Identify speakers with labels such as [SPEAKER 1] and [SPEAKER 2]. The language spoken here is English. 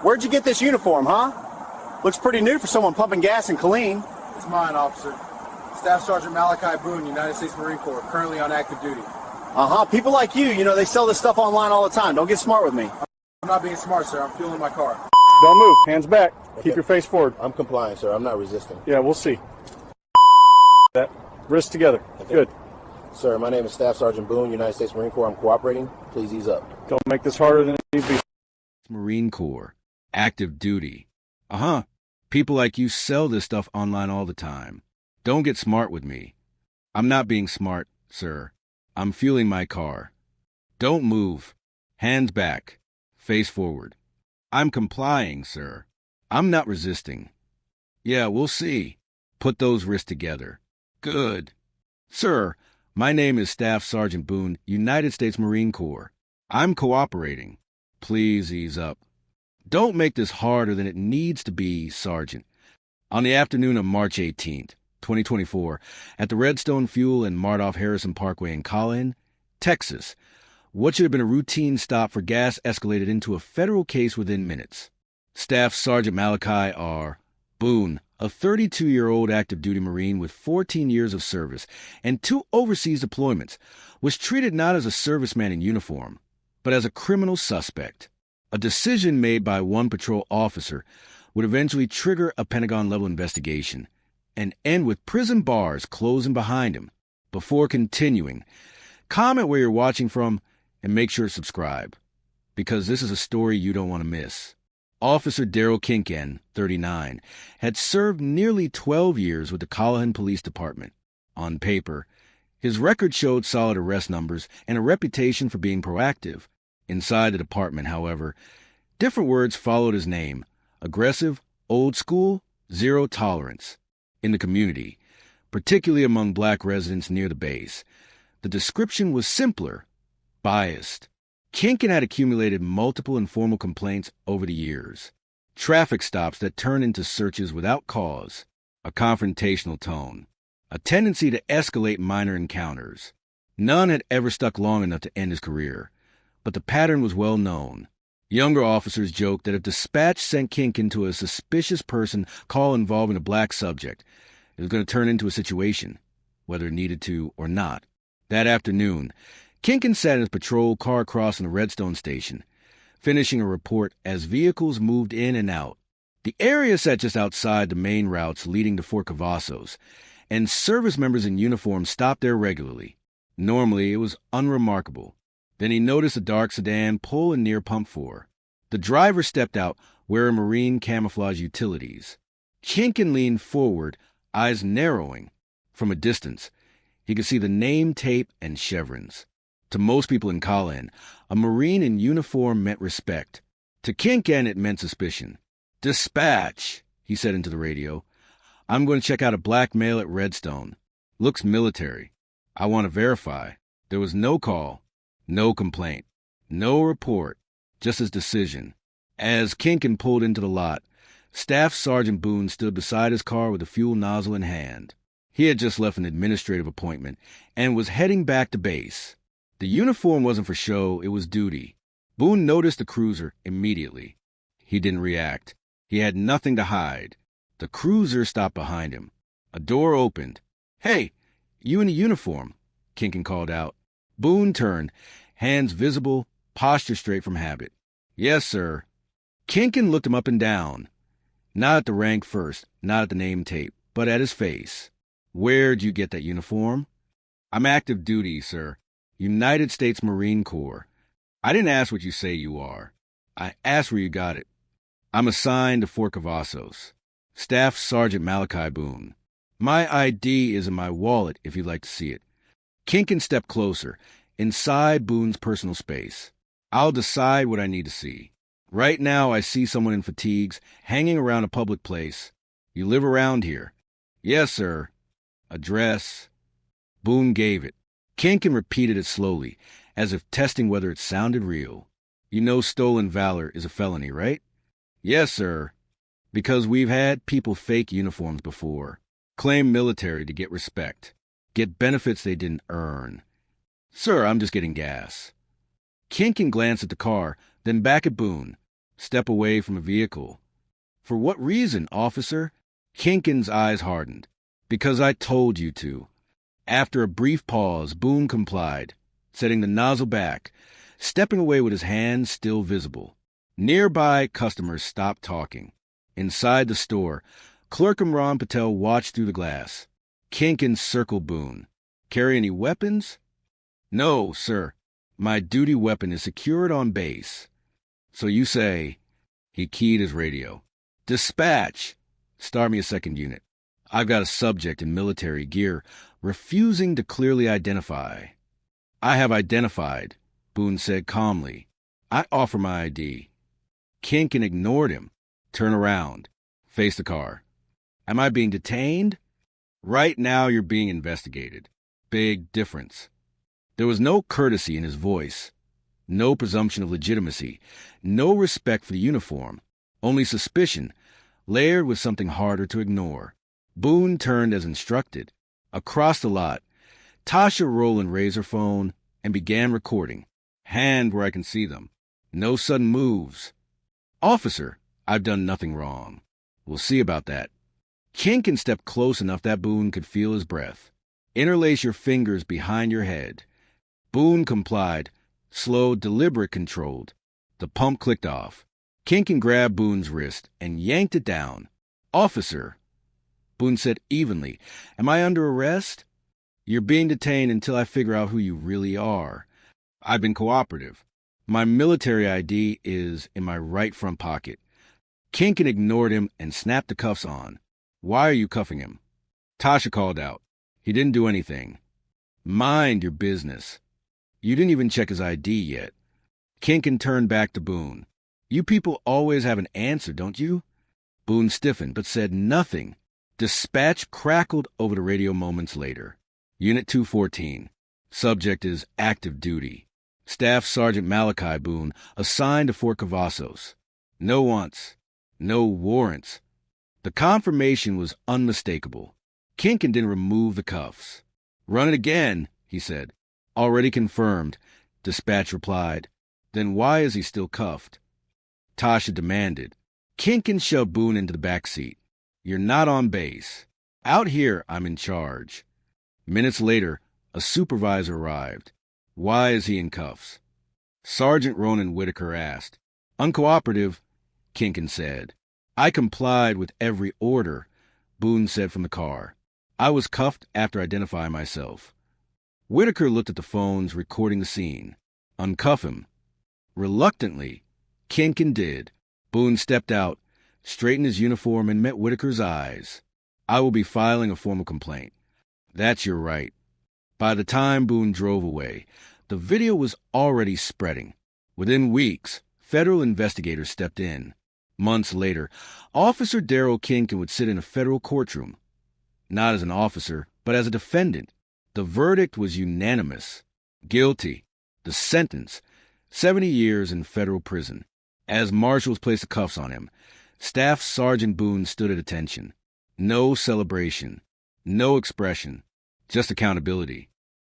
[SPEAKER 1] Where'd you get this uniform, huh? Looks pretty new for someone pumping gas in Killeen.
[SPEAKER 2] It's mine, officer. Staff Sergeant Malachi Boone, United States Marine Corps, currently on active duty.
[SPEAKER 1] Uh-huh. People like you, they sell this stuff online all the time. Don't get smart with me.
[SPEAKER 2] I'm not being smart, sir. I'm fueling my car.
[SPEAKER 3] Don't move. Hands back. Okay. Keep your face forward.
[SPEAKER 4] I'm complying, sir. I'm not resisting.
[SPEAKER 3] Yeah, we'll see. That. Wrists together. Okay. Good.
[SPEAKER 4] Sir, my name is Staff Sergeant Boone, United States Marine Corps. I'm cooperating. Please ease up.
[SPEAKER 3] Don't make this harder than it needs to be.
[SPEAKER 5] Marine Corps. Active duty. Uh-huh. People like you sell this stuff online all the time. Don't get smart with me. I'm not being smart, sir. I'm fueling my car. Don't move. Hands back. Face forward. I'm complying, sir. I'm not resisting. Yeah, we'll see. Put those wrists together. Good. Sir, my name is Staff Sergeant Boone, United States Marine Corps. I'm cooperating. Please ease up. Don't make this harder than it needs to be, Sergeant. On the afternoon of March 18th, 2024, at the Redstone Fuel and Mardoff-Harrison Parkway in Collin, Texas, what should have been a routine stop for gas escalated into a federal case within minutes. Staff Sergeant Malachi R. Boone, a 32-year-old active duty Marine with 14 years of service and 2 overseas deployments, was treated not as a serviceman in uniform, but as a criminal suspect. A decision made by one patrol officer would eventually trigger a Pentagon-level investigation and end with prison bars closing behind him. Before continuing, comment where you're watching from and make sure to subscribe, because this is a story you don't want to miss. Officer Daryl Kinken, 39, had served nearly 12 years with the Callahan Police Department. On paper, his record showed solid arrest numbers and a reputation for being proactive. Inside the department, however, different words followed his name: aggressive, old school, zero tolerance. In the community, particularly among black residents near the base, the description was simpler: biased. Kinken had accumulated multiple informal complaints over the years. Traffic stops that turned into searches without cause, a confrontational tone, a tendency to escalate minor encounters. None had ever stuck long enough to end his career, but the pattern was well known. Younger officers joked that if dispatch sent Kinken to a suspicious person call involving a black subject, it was going to turn into a situation, whether it needed to or not. That afternoon, Kinken sat in his patrol car crossing the Redstone station, finishing a report as vehicles moved in and out. The area sat just outside the main routes leading to Fort Cavazos, and service members in uniform stopped there regularly. Normally, it was unremarkable. Then he noticed a dark sedan pull in near Pump 4. The driver stepped out wearing Marine camouflage utilities. Kinken leaned forward, eyes narrowing. From a distance, he could see the name tape and chevrons. To most people in Collin, a Marine in uniform meant respect. To Kinken, it meant suspicion. "Dispatch," he said into the radio. "I'm going to check out a black male at Redstone. Looks military. I want to verify." There was no call, no complaint, no report, just his decision. As Kinken pulled into the lot, Staff Sergeant Boone stood beside his car with the fuel nozzle in hand. He had just left an administrative appointment and was heading back to base. The uniform wasn't for show, it was duty. Boone noticed the cruiser immediately. He didn't react. He had nothing to hide. The cruiser stopped behind him. A door opened. "Hey, you in a uniform," Kinken called out. Boone turned, hands visible, posture straight from habit. "Yes, sir." Kinken looked him up and down. Not at the rank first, not at the name tape, but at his face. "Where'd you get that uniform?" "I'm active duty, sir. United States Marine Corps." "I didn't ask what you say you are. I asked where you got it." "I'm assigned to Fort Cavazos. Staff Sergeant Malachi Boone. My ID is in my wallet if you'd like to see it." Kinken stepped closer, inside Boone's personal space. "I'll decide what I need to see. Right now I see someone in fatigues, hanging around a public place. You live around here?" "Yes, sir." "Address?" Boone gave it. Kinken repeated it slowly, as if testing whether it sounded real. "You know stolen valor is a felony, right?" "Yes, sir." "Because we've had people fake uniforms before, claim military to get respect, get benefits they didn't earn." "Sir, I'm just getting gas." Kinken glanced at the car, then back at Boone. Step away from a vehicle. For what reason, officer? Kinkin's eyes hardened. Because I told you to. After a brief pause, Boone complied, setting the nozzle back, stepping away with his hands still visible. Nearby customers stopped talking. Inside the store, Clerk Imran Patel watched through the glass. Kinkin circled Boone. Carry any weapons? No, sir. My duty weapon is secured on base. So you say... He keyed his radio. Dispatch! Start me a second unit. I've got a subject in military gear refusing to clearly identify. I have identified, Boone said calmly. I offer my ID. Kinkin ignored him. Turn around. Face the car. Am I being detained? Right now you're being investigated. Big difference. There was no courtesy in his voice. No presumption of legitimacy. No respect for the uniform. Only suspicion, layered with something harder to ignore. Boone turned as instructed. Across the lot, Tasha Rowland raised her phone and began recording. Hand where I can see them. No sudden moves. Officer, I've done nothing wrong. We'll see about that. Kinkin stepped close enough that Boone could feel his breath. Interlace your fingers behind your head. Boone complied. Slow, deliberate, controlled. The pump clicked off. Kinkin grabbed Boone's wrist and yanked it down. Officer, Boone said evenly, am I under arrest? You're being detained until I figure out who you really are. I've been cooperative. My military ID is in my right front pocket. Kinkin ignored him and snapped the cuffs on. Why are you cuffing him? Tasha called out. He didn't do anything. Mind your business. You didn't even check his ID yet. Kinkin turned back to Boone. You people always have an answer, don't you? Boone stiffened, but said nothing. Dispatch crackled over the radio moments later. Unit 214. Subject is active duty. Staff Sergeant Malachi Boone, assigned to Fort Cavazos. No wants. No warrants. The confirmation was unmistakable. Kinkin didn't remove the cuffs. Run it again, he said. Already confirmed, Dispatch replied. Then why is he still cuffed? Tasha demanded. Kinkin shoved Boone into the back seat. You're not on base. Out here, I'm in charge. Minutes later, a supervisor arrived. Why is he in cuffs? Sergeant Ronan Whitaker asked. Uncooperative, Kinkin said. I complied with every order, Boone said from the car. I was cuffed after identifying myself. Whitaker looked at the phones recording the scene. Uncuff him. Reluctantly, Kinkin did. Boone stepped out, straightened his uniform, and met Whitaker's eyes. I will be filing a formal complaint. That's your right. By the time Boone drove away, the video was already spreading. Within weeks, federal investigators stepped in. Months later, Officer Darrell Kinkin would sit in a federal courtroom. Not as an officer, but as a defendant. The verdict was unanimous. Guilty. The sentence, 70 years in federal prison. As marshals placed the cuffs on him, Staff Sergeant Boone stood at attention. No celebration. No expression. Just accountability.